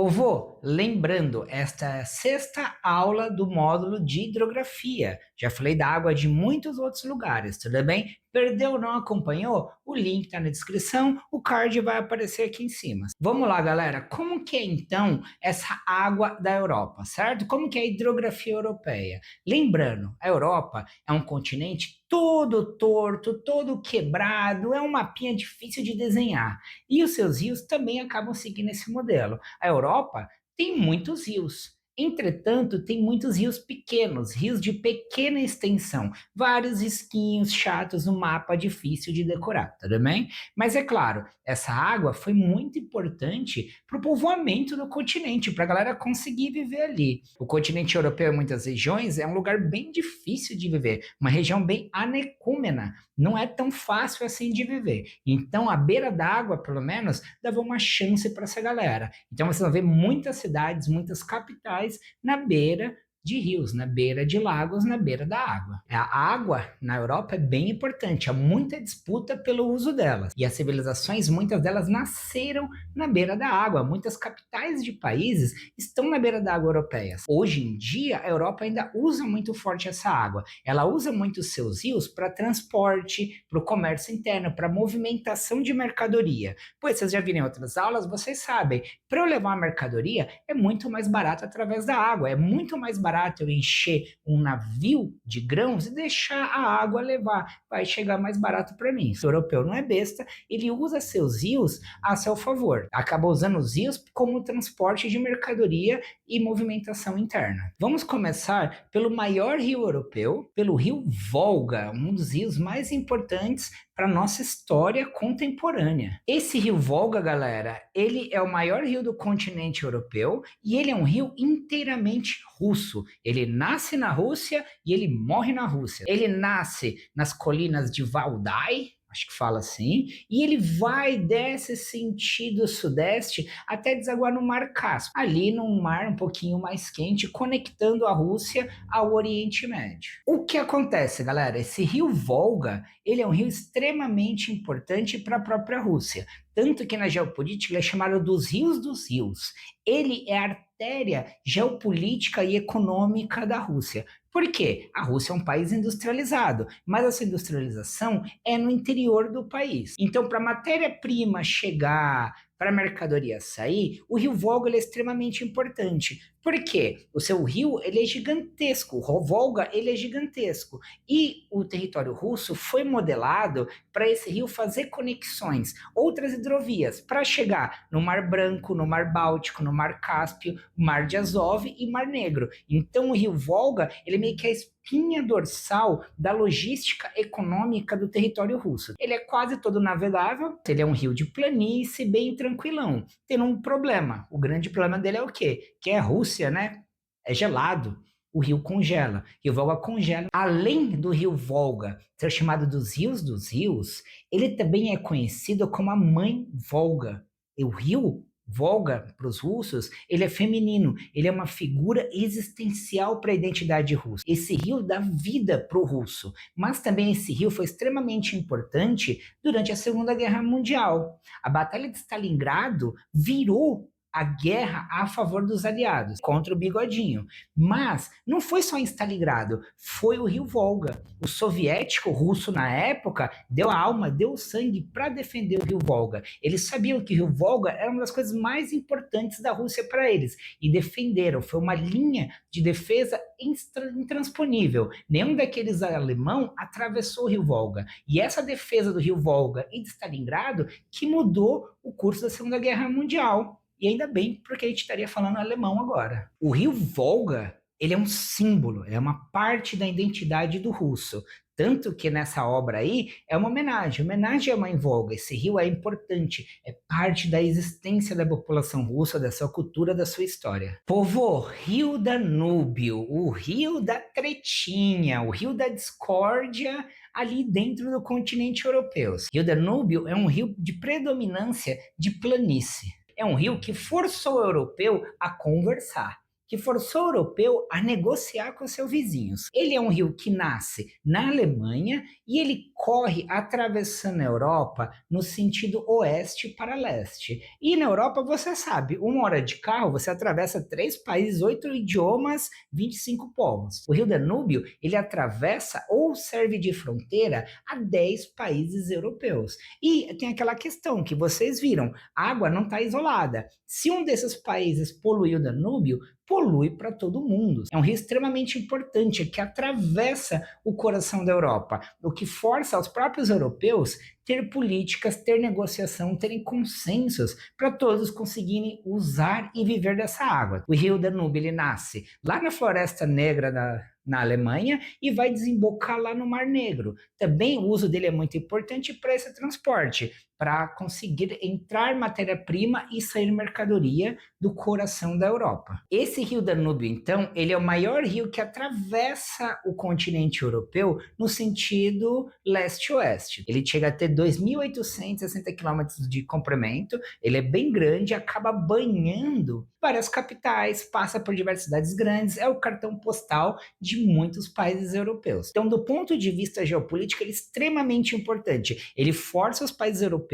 Povo, lembrando, esta é a sexta aula do módulo de hidrografia. Já falei da água de muitos outros lugares, tudo bem? Perdeu ou não acompanhou? O link está na descrição, o card vai aparecer aqui em cima. Vamos lá, galera. Como que é então essa água da Europa, certo? Como que é a hidrografia europeia? Lembrando, a Europa é um continente todo torto, todo quebrado, é um mapinha difícil de desenhar. E os seus rios também acabam seguindo esse modelo. A Europa tem muitos rios. Entretanto, tem muitos rios pequenos, rios de pequena extensão, vários risquinhos chatos no mapa difícil de decorar, tudo bem? Mas é claro, essa água foi muito importante para o povoamento do continente, para a galera conseguir viver ali. O continente europeu, em muitas regiões, é um lugar bem difícil de viver, uma região bem anecúmena, não é tão fácil assim de viver. Então, a beira d'água, pelo menos, dava uma chance para essa galera. Então, você vai ver muitas cidades, muitas capitais na beira de rios, na beira de lagos, na beira da água. A água na Europa é bem importante, há muita disputa pelo uso delas. E as civilizações, muitas delas nasceram na beira da água. Muitas capitais de países estão na beira da água europeias. Hoje em dia, a Europa ainda usa muito forte essa água. Ela usa muito os seus rios para transporte, para o comércio interno, para movimentação de mercadoria. Pois vocês já viram em outras aulas, vocês sabem, para eu levar uma mercadoria é muito mais barato através da água, é muito mais barato eu encher um navio de grãos e deixar a água levar, vai chegar mais barato para mim. O europeu não é besta, ele usa seus rios a seu favor, acaba usando os rios como transporte de mercadoria e movimentação interna. Vamos começar pelo maior rio europeu, pelo rio Volga, um dos rios mais importantes para nossa história contemporânea. Esse rio Volga, galera, ele é o maior rio do continente europeu e ele é um rio inteiramente russo. Ele nasce na Rússia e ele morre na Rússia. Ele nasce nas colinas de Valdai, acho que fala assim, e ele vai desse sentido sudeste até desaguar no Mar Cáspio, ali num mar um pouquinho mais quente, conectando a Rússia ao Oriente Médio. O que acontece, galera? Esse rio Volga, ele é um rio extremamente importante para a própria Rússia, tanto que na geopolítica ele é chamado dos rios dos rios. Ele é a artéria geopolítica e econômica da Rússia. Por quê? A Rússia é um país industrializado, mas essa industrialização é no interior do país. Então, para a matéria-prima chegar, para a mercadoria sair, o rio Volga é extremamente importante. Por quê? O seu rio ele é gigantesco, o Volga ele é gigantesco. E o território russo foi modelado para esse rio fazer conexões, outras hidrovias, para chegar no Mar Branco, no Mar Báltico, no Mar Cáspio, Mar de Azov e Mar Negro. Então, o rio Volga ele meio que é a espinha dorsal da logística econômica do território russo. Ele é quase todo navegável, ele é um rio de planície, bem tranquilão. Tem um problema, o grande problema dele é o quê? Que é a Rússia, né? É gelado. O rio congela, e o Volga congela. Além do rio Volga ser chamado dos rios, ele também é conhecido como a mãe Volga. E o rio Volga, para os russos, ele é feminino, ele é uma figura existencial para a identidade russa. Esse rio dá vida para o russo, mas também esse rio foi extremamente importante durante a Segunda Guerra Mundial. A Batalha de Stalingrado virou a guerra a favor dos aliados contra o Bigodinho. Mas não foi só em Stalingrado, foi o rio Volga. O soviético russo na época deu a alma, deu o sangue para defender o rio Volga. Eles sabiam que o rio Volga era uma das coisas mais importantes da Rússia para eles e defenderam. Foi uma linha de defesa intransponível. Nenhum daqueles alemão atravessou o rio Volga. E essa defesa do rio Volga e de Stalingrado que mudou o curso da Segunda Guerra Mundial. E ainda bem, porque a gente estaria falando alemão agora. O rio Volga, ele é um símbolo, é uma parte da identidade do russo. Tanto que nessa obra aí é uma homenagem à Mãe Volga. Esse rio é importante, é parte da existência da população russa, da sua cultura, da sua história. Povo, Rio Danúbio, o rio da tretinha, o rio da discórdia ali dentro do continente europeu. Rio Danúbio é um rio de predominância de planície. É um rio que forçou o europeu a conversar. que forçou o europeu a negociar com seus vizinhos. Ele é um rio que nasce na Alemanha e ele corre atravessando a Europa no sentido oeste para leste. E na Europa, você sabe, 1 hora de carro, você atravessa 3 países, 8 idiomas, 25 povos. O rio Danúbio, ele atravessa ou serve de fronteira a 10 países europeus. E tem aquela questão que vocês viram, a água não está isolada. Se um desses países poluir o Danúbio, polui para todo mundo. É um rio extremamente importante que atravessa o coração da Europa, o que força os próprios europeus ter políticas, ter negociação, terem consensos para todos conseguirem usar e viver dessa água. O rio Danúbio ele nasce lá na Floresta Negra na Alemanha e vai desembocar lá no Mar Negro. Também o uso dele é muito importante para esse transporte, para conseguir entrar matéria-prima e sair mercadoria do coração da Europa. Esse rio Danúbio, então, ele é o maior rio que atravessa o continente europeu no sentido leste-oeste. Ele chega a ter 2.860 quilômetros de comprimento, ele é bem grande, acaba banhando várias capitais, passa por diversas cidades grandes, é o cartão postal de muitos países europeus. Então, do ponto de vista geopolítico, ele é extremamente importante. Ele força os países europeus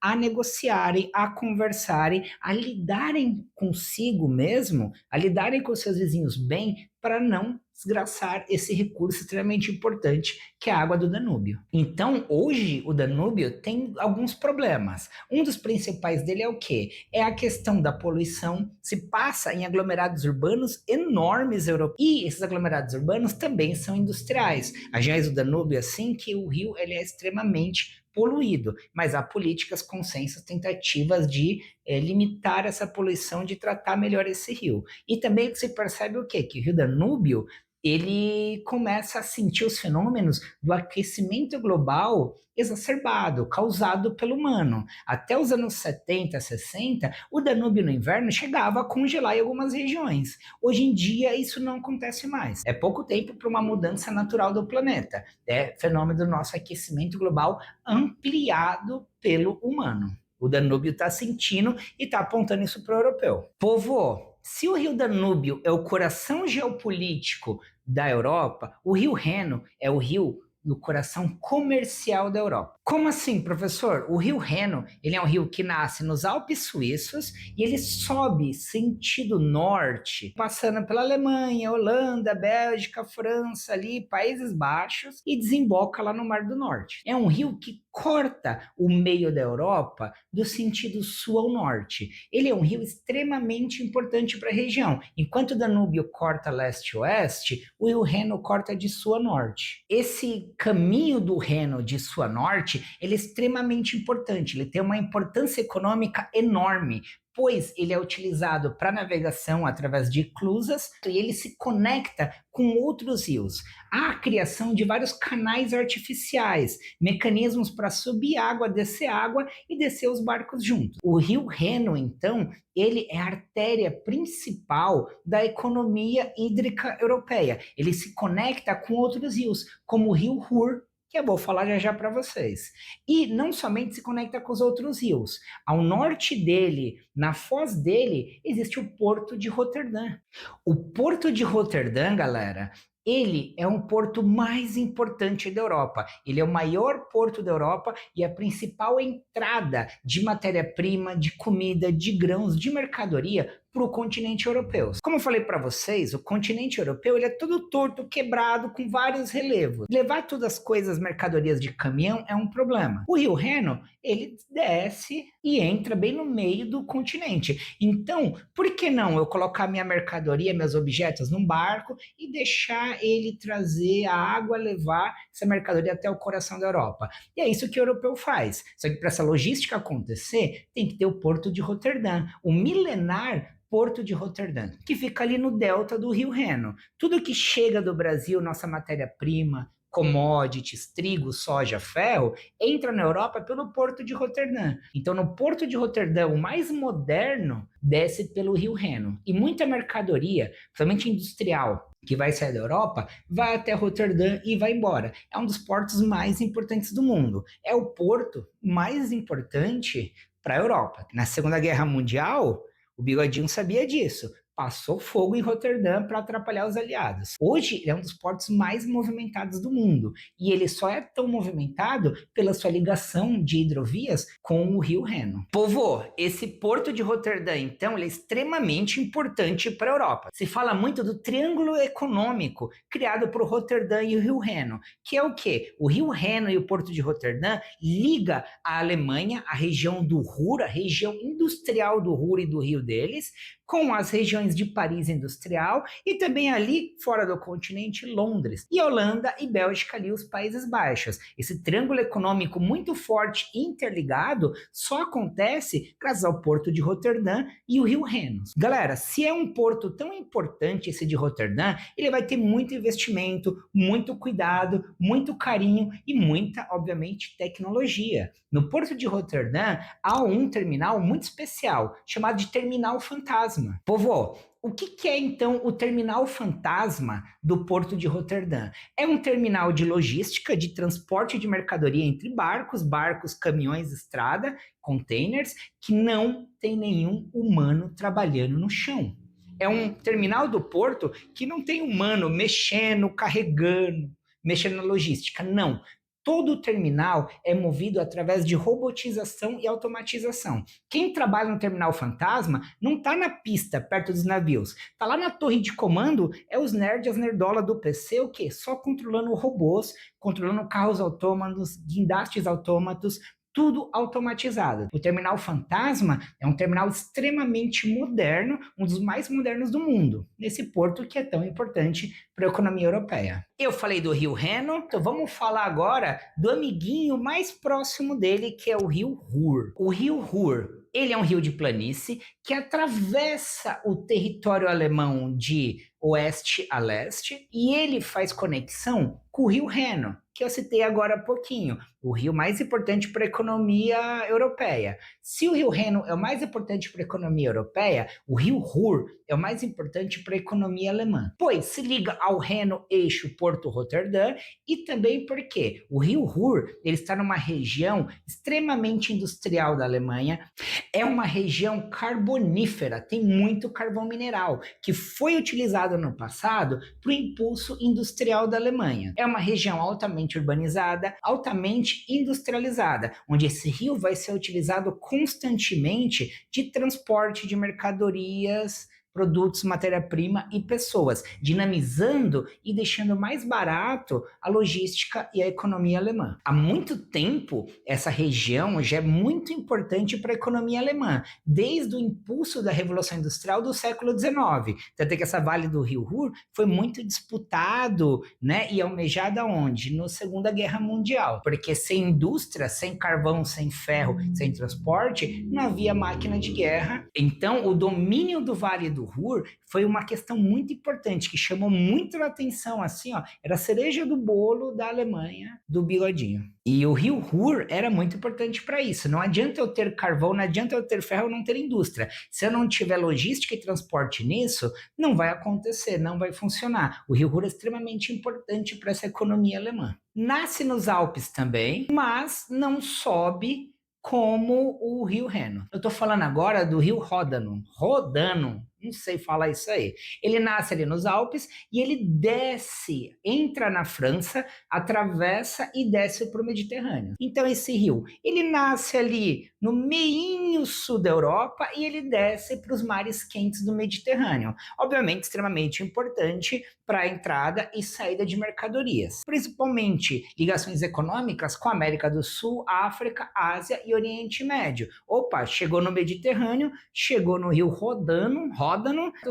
a negociarem, a conversarem, a lidarem consigo mesmo, a lidarem com seus vizinhos bem, para não desgraçar esse recurso extremamente importante que é a água do Danúbio. Então, hoje, o Danúbio tem alguns problemas. Um dos principais dele é o quê? É a questão da poluição, se passa em aglomerados urbanos enormes europeus. E esses aglomerados urbanos também são industriais. A região do Danúbio, assim que o rio ele é extremamente poluído, mas há políticas, consensos, tentativas de limitar essa poluição, de tratar melhor esse rio. E também se percebe o quê? Que o rio Danúbio, ele começa a sentir os fenômenos do aquecimento global exacerbado, causado pelo humano. Até os anos 70, 60, o Danúbio no inverno chegava a congelar em algumas regiões. Hoje em dia, isso não acontece mais. É pouco tempo para uma mudança natural do planeta. É fenômeno do nosso aquecimento global ampliado pelo humano. O Danúbio está sentindo e está apontando isso para o europeu. Povo, se o rio Danúbio é o coração geopolítico da Europa, o rio Reno é o rio do coração comercial da Europa. Como assim, professor? O rio Reno, ele é um rio que nasce nos Alpes suíços e ele sobe sentido norte, passando pela Alemanha, Holanda, Bélgica, França, ali, Países Baixos, e desemboca lá no Mar do Norte. É um rio que corta o meio da Europa do sentido sul ao norte. Ele é um rio extremamente importante para a região. Enquanto o Danúbio corta leste-oeste, o rio Reno corta de sul a norte. Esse caminho do Reno de sul a norte, ele é extremamente importante, ele tem uma importância econômica enorme, pois ele é utilizado para navegação através de eclusas e ele se conecta com outros rios. Há a criação de vários canais artificiais, mecanismos para subir água, descer água e descer os barcos juntos. O rio Reno, então, ele é a artéria principal da economia hídrica europeia. Ele se conecta com outros rios, como o rio Ruhr, que eu vou falar já já para vocês. E não somente se conecta com os outros rios. Ao norte dele, na foz dele, existe o Porto de Roterdã. O Porto de Roterdã, galera, ele é um porto mais importante da Europa. Ele é o maior porto da Europa e a principal entrada de matéria-prima, de comida, de grãos, de mercadoria para o continente europeu. Como eu falei para vocês, o continente europeu ele é todo torto, quebrado, com vários relevos. Levar todas as coisas, mercadorias de caminhão é um problema. O rio Reno, ele desce e entra bem no meio do continente. Então, por que não eu colocar minha mercadoria, meus objetos num barco e deixar ele trazer a água, levar essa mercadoria até o coração da Europa? E é isso que o europeu faz. Só que para essa logística acontecer, tem que ter o Porto de Roterdã, o milenar Porto de Roterdã, que fica ali no delta do rio Reno. Tudo que chega do Brasil, nossa matéria-prima, commodities, trigo, soja, ferro, entra na Europa pelo Porto de Roterdã. Então, no Porto de Roterdã, o mais moderno, desce pelo rio Reno. E muita mercadoria, principalmente industrial, que vai sair da Europa, vai até Roterdã e vai embora. É um dos portos mais importantes do mundo. É o porto mais importante para a Europa. Na Segunda Guerra Mundial, o Bigodinho sabia disso. passou fogo em Roterdã para atrapalhar os aliados. Hoje, ele é um dos portos mais movimentados do mundo e ele só é tão movimentado pela sua ligação de hidrovias com o Rio Reno. Povo, esse porto de Roterdã, então, ele é extremamente importante para a Europa. Se fala muito do triângulo econômico criado por Roterdã e o Rio Reno, que é o quê? O Rio Reno e o porto de Roterdã liga a Alemanha, a região do Ruhr, a região industrial do Ruhr e do Rio deles, com as regiões de Paris industrial e também ali fora do continente Londres, e Holanda e Bélgica ali os Países Baixos. Esse triângulo econômico muito forte interligado só acontece graças ao porto de Roterdã e o Rio Reno. Galera, se é um porto tão importante esse de Roterdã, ele vai ter muito investimento, muito cuidado, muito carinho e muita, obviamente, tecnologia. No porto de Roterdã há um terminal muito especial chamado de Terminal Fantasma. Povo, o que é então o terminal fantasma do porto de Roterdã? É um terminal de logística, de transporte de mercadoria entre barcos, caminhões, estrada, containers, que não tem nenhum humano trabalhando no chão. É um terminal do porto que não tem humano mexendo, carregando, mexendo na logística, não. Todo o terminal é movido através de robotização e automatização. Quem trabalha no terminal fantasma não está na pista, perto dos navios. Está lá na torre de comando, é os nerds, as nerdolas do PC, o quê? Só controlando robôs, controlando carros autômatos, guindastes autômatos, tudo automatizado. O terminal fantasma é um terminal extremamente moderno, um dos mais modernos do mundo, nesse porto que é tão importante para a economia europeia. Eu falei do Rio Reno, então vamos falar agora do amiguinho mais próximo dele, que é o Rio Ruhr. O Rio Ruhr, ele é um rio de planície que atravessa o território alemão de oeste a leste e ele faz conexão com o Rio Reno, que eu citei agora há pouquinho, o rio mais importante para a economia europeia. Se o Rio Reno é o mais importante para a economia europeia, o Rio Ruhr é o mais importante para a economia alemã, pois se liga ao Reno eixo Porto Roterdã e também porque o Rio Ruhr ele está numa região extremamente industrial da Alemanha, é uma região carbonífera, tem muito carvão mineral, que foi utilizado no passado para o impulso industrial da Alemanha. É uma região altamente urbanizada, altamente industrializada, onde esse rio vai ser utilizado constantemente de transporte de mercadorias, produtos, matéria-prima e pessoas, dinamizando e deixando mais barato a logística e a economia alemã. Há muito tempo, essa região já é muito importante para a economia alemã, desde o impulso da Revolução Industrial do século XIX. Tanto é que essa Vale do Rio Ruhr foi muito disputado, né, e almejado aonde? Na Segunda Guerra Mundial, porque sem indústria, sem carvão, sem ferro, sem transporte, não havia máquina de guerra. Então, o domínio do Vale do Ruhr foi uma questão muito importante, que chamou muito a atenção, assim, ó, era a cereja do bolo da Alemanha, do bigodinho. E o Rio Ruhr era muito importante para isso. Não adianta eu ter carvão, não adianta eu ter ferro, não ter indústria. Se eu não tiver logística e transporte nisso, não vai acontecer, não vai funcionar. O Rio Ruhr é extremamente importante para essa economia alemã. Nasce nos Alpes também, mas não sobe como o Rio Reno. Eu estou falando agora do Rio Ródano. Rodano, não sei falar isso aí. Ele nasce ali nos Alpes e ele desce, entra na França, atravessa e desce para o Mediterrâneo. Então esse rio, ele nasce ali no meinho sul da Europa e ele desce para os mares quentes do Mediterrâneo. Obviamente extremamente importante para a entrada e saída de mercadorias, principalmente ligações econômicas com a América do Sul, África, Ásia e Oriente Médio. Opa, chegou no Mediterrâneo, chegou no Rio Ródano,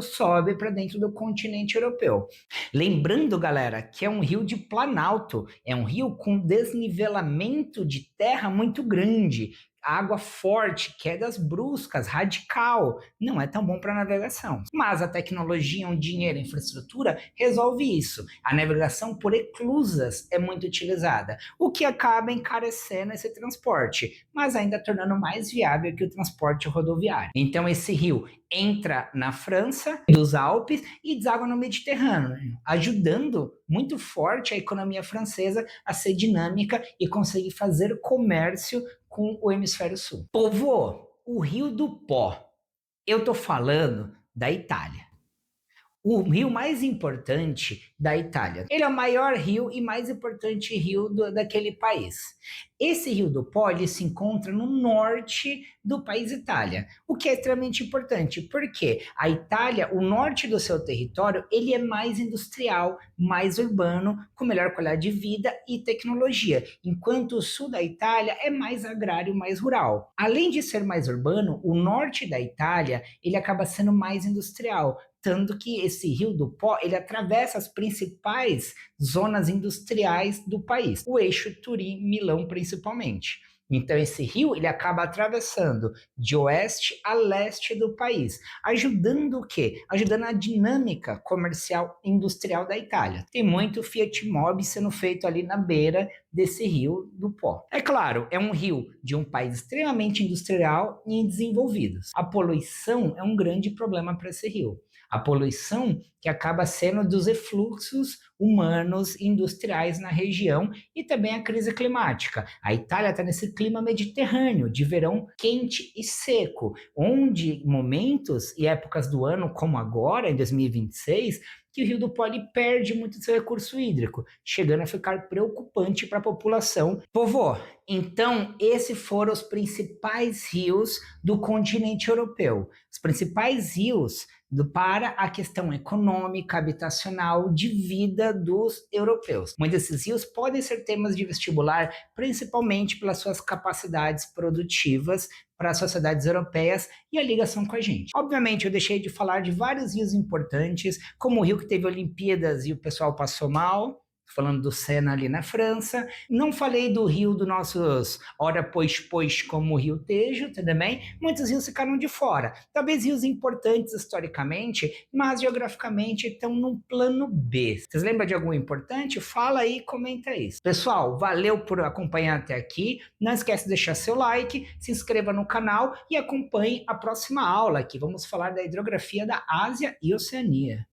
sobe para dentro do continente europeu. Lembrando, galera, que é um rio de planalto, é um rio com desnivelamento de terra muito grande, água forte, quedas bruscas, radical, não é tão bom para navegação. Mas a tecnologia, o dinheiro, a infraestrutura resolve isso. A navegação por eclusas é muito utilizada, o que acaba encarecendo esse transporte, mas ainda tornando mais viável que o transporte rodoviário. Então esse rio entra na França, dos Alpes, e deságua no Mediterrâneo, ajudando muito forte a economia francesa a ser dinâmica e conseguir fazer comércio com o hemisfério sul. Povo, o Rio do Pó. Eu tô falando da Itália. o rio mais importante da Itália. Ele é o maior rio e mais importante rio daquele país. Esse rio do Po, ele se encontra no norte do país Itália, o que é extremamente importante, porque a Itália, o norte do seu território, ele é mais industrial, mais urbano, com melhor qualidade de vida e tecnologia, enquanto o sul da Itália é mais agrário, mais rural. Além de ser mais urbano, o norte da Itália, ele acaba sendo mais industrial, tanto que esse rio do Pó, ele atravessa as principais zonas industriais do país, o eixo Turim-Milão principalmente. Então esse rio ele acaba atravessando de oeste a leste do país, ajudando o quê? Ajudando a dinâmica comercial e industrial da Itália. Tem muito Fiat Mobi sendo feito ali na beira desse rio do Pó. É claro, é um rio de um país extremamente industrial e desenvolvido. A poluição é um grande problema para esse rio. A poluição que acaba sendo dos efluxos humanos e industriais na região e também a crise climática. A Itália está nesse clima mediterrâneo, de verão quente e seco, onde momentos e épocas do ano, como agora, em 2026, que o Rio do Poli perde muito do seu recurso hídrico, chegando a ficar preocupante para a população. Vovô, então esses foram os principais rios do continente europeu. Os principais rios para a questão econômica, habitacional, de vida dos europeus. Muitos desses rios podem ser temas de vestibular, principalmente pelas suas capacidades produtivas para as sociedades europeias e a ligação com a gente. Obviamente, eu deixei de falar de vários rios importantes, como o rio que teve Olimpíadas e o pessoal passou mal, falando do Sena ali na França. Não falei do rio dos nossos ora pois, como o Rio Tejo, também. Muitos rios ficaram de fora. Talvez rios importantes historicamente, mas geograficamente estão no plano B. Vocês lembram de algum importante? Fala aí, comenta isso. Pessoal, valeu por acompanhar até aqui. Não esquece de deixar seu like, se inscreva no canal e acompanhe a próxima aula, que vamos falar da hidrografia da Ásia e Oceania.